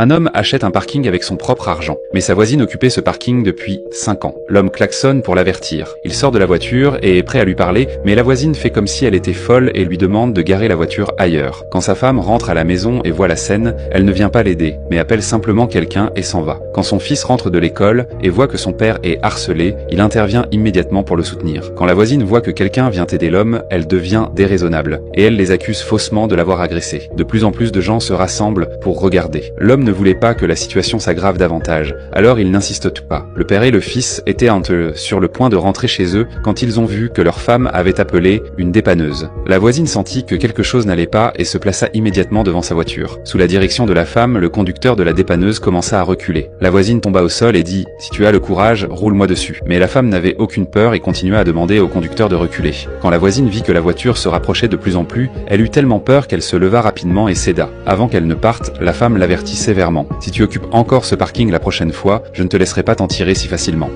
Un homme achète un parking avec son propre argent, mais sa voisine occupait ce parking depuis 5 ans. L'homme klaxonne pour l'avertir. Il sort de la voiture et est prêt à lui parler, mais la voisine fait comme si elle était folle et lui demande de garer la voiture ailleurs. Quand sa femme rentre à la maison et voit la scène, elle ne vient pas l'aider, mais appelle simplement quelqu'un et s'en va. Quand son fils rentre de l'école et voit que son père est harcelé, il intervient immédiatement pour le soutenir. Quand la voisine voit que quelqu'un vient aider l'homme, elle devient déraisonnable, et elle les accuse faussement de l'avoir agressé. De plus en plus de gens se rassemblent pour regarder. L'homme ne voulait pas que la situation s'aggrave davantage, alors il n'insiste pas. Le père et le fils étaient sur le point de rentrer chez eux quand ils ont vu que leur femme avait appelé une dépanneuse. La voisine sentit que quelque chose n'allait pas et se plaça immédiatement devant sa voiture. Sous la direction de la femme, le conducteur de la dépanneuse commença à reculer. La voisine tomba au sol et dit « Si tu as le courage, roule-moi dessus ». Mais la femme n'avait aucune peur et continua à demander au conducteur de reculer. Quand la voisine vit que la voiture se rapprochait de plus en plus, elle eut tellement peur qu'elle se leva rapidement et céda. Avant qu'elle ne parte, la femme l'avertit sévèrement. « Si tu occupes encore ce parking la prochaine fois, je ne te laisserai pas t'en tirer si facilement. »